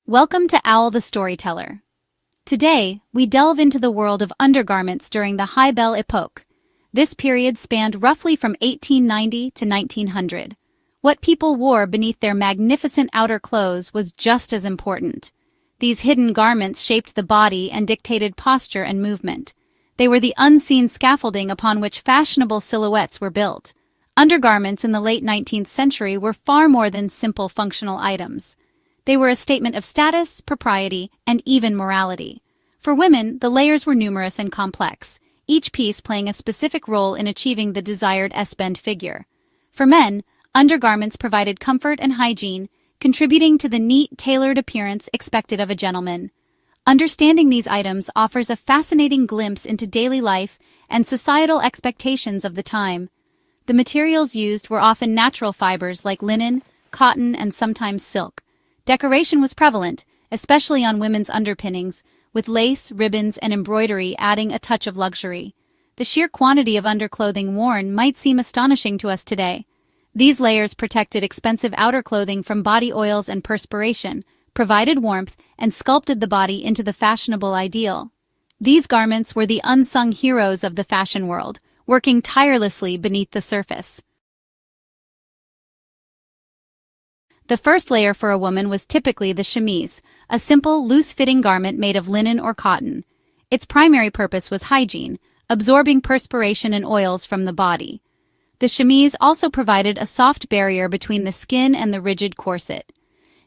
Welcome to OWL the Storyteller. Today, we delve into the world of undergarments during the High Belle Époque. This period spanned roughly from 1890 to 1900. What people wore beneath their magnificent outer clothes was just as important. These hidden garments shaped the body and dictated posture and movement. They were the unseen scaffolding upon which fashionable silhouettes were built. Undergarments in the late 19th century were far more than simple functional items. They were a statement of status, propriety, and even morality. For women, the layers were numerous and complex, each piece playing a specific role in achieving the desired S-bend figure. For men, undergarments provided comfort and hygiene, contributing to the neat, tailored appearance expected of a gentleman. Understanding these items offers a fascinating glimpse into daily life and societal expectations of the time. The materials used were often natural fibers like linen, cotton, and sometimes silk. Decoration was prevalent, especially on women's underpinnings, with lace, ribbons, and embroidery adding a touch of luxury. The sheer quantity of underclothing worn might seem astonishing to us today. These layers protected expensive outer clothing from body oils and perspiration, provided warmth, and sculpted the body into the fashionable ideal. These garments were the unsung heroes of the fashion world, working tirelessly beneath the surface. The first layer for a woman was typically the chemise, a simple, loose-fitting garment made of linen or cotton. Its primary purpose was hygiene, absorbing perspiration and oils from the body. The chemise also provided a soft barrier between the skin and the rigid corset.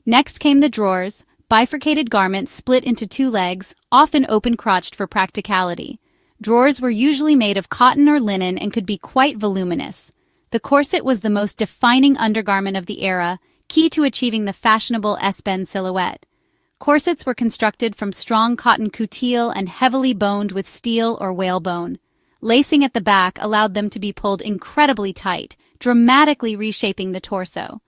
Next came the drawers, bifurcated garments split into two legs, often open-crotched for practicality. Drawers were usually made of cotton or linen and could be quite voluminous. The corset was the most defining undergarment of the era, key to achieving the fashionable S-bend silhouette. Corsets were constructed from strong cotton coutil and heavily boned with steel or whalebone. Lacing at the back allowed them to be pulled incredibly tight, dramatically reshaping the torso.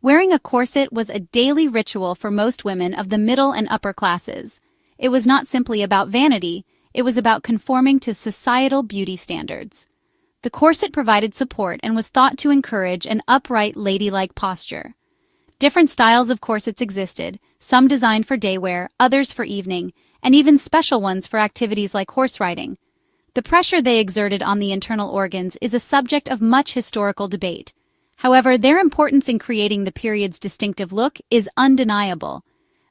Wearing a corset was a daily ritual for most women of the middle and upper classes. It was not simply about vanity, it was about conforming to societal beauty standards. The corset provided support and was thought to encourage an upright, ladylike posture. Different styles of corsets existed, some designed for day wear, others for evening, and even special ones for activities like horse riding. The pressure they exerted on the internal organs is a subject of much historical debate. However, their importance in creating the period's distinctive look is undeniable.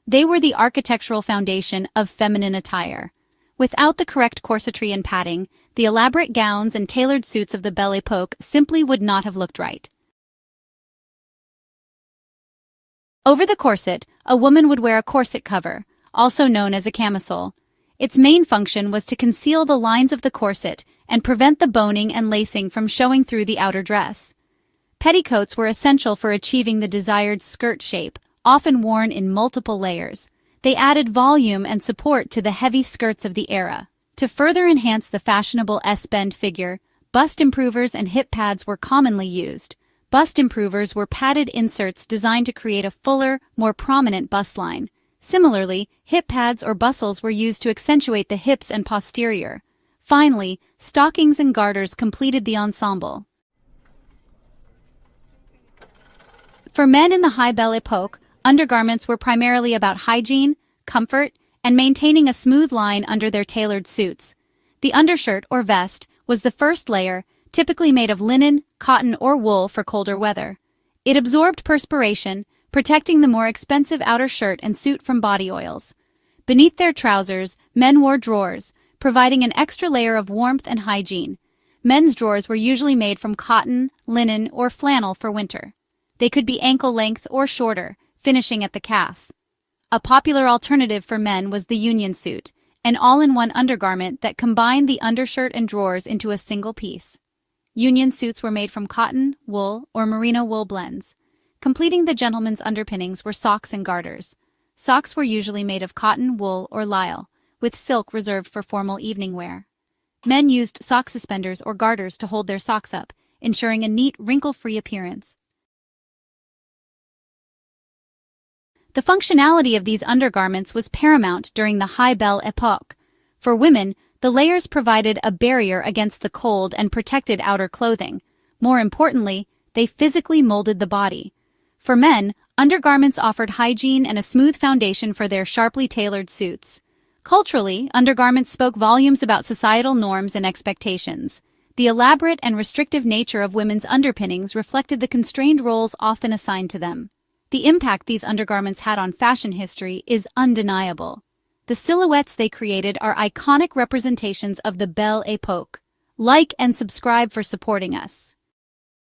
They were the architectural foundation of feminine attire. Without the correct corsetry and padding, the elaborate gowns and tailored suits of the Belle Époque simply would not have looked right. Over the corset, a woman would wear a corset cover, also known as a camisole. Its main function was to conceal the lines of the corset and prevent the boning and lacing from showing through the outer dress. Petticoats were essential for achieving the desired skirt shape, often worn in multiple layers. They added volume and support to the heavy skirts of the era. To further enhance the fashionable S-bend figure, bust improvers and hip pads were commonly used. Bust improvers were padded inserts designed to create a fuller, more prominent bust line. Similarly, hip pads or bustles were used to accentuate the hips and posterior. Finally, stockings and garters completed the ensemble. For men in the High Belle Époque, undergarments were primarily about hygiene, comfort, and maintaining a smooth line under their tailored suits. The undershirt or vest was the first layer, typically made of linen, cotton, or wool for colder weather. It absorbed perspiration, protecting the more expensive outer shirt and suit from body oils. Beneath their trousers, men wore drawers, providing an extra layer of warmth and hygiene. Men's drawers were usually made from cotton, linen, or flannel for winter. They could be ankle length or shorter, finishing at the calf. A popular alternative for men was the union suit, an all-in-one undergarment that combined the undershirt and drawers into a single piece. Union suits were made from cotton, wool, or merino wool blends. Completing the gentleman's underpinnings were socks and garters. Socks were usually made of cotton, wool, or lisle, with silk reserved for formal evening wear. Men used sock suspenders or garters to hold their socks up, ensuring a neat, wrinkle-free appearance. The functionality of these undergarments was paramount during the High Belle Époque. For women, the layers provided a barrier against the cold and protected outer clothing. More importantly, they physically molded the body. For men, undergarments offered hygiene and a smooth foundation for their sharply tailored suits. Culturally, undergarments spoke volumes about societal norms and expectations. The elaborate and restrictive nature of women's underpinnings reflected the constrained roles often assigned to them. The impact these undergarments had on fashion history is undeniable. The silhouettes they created are iconic representations of the Belle Époque. Like and subscribe for supporting us.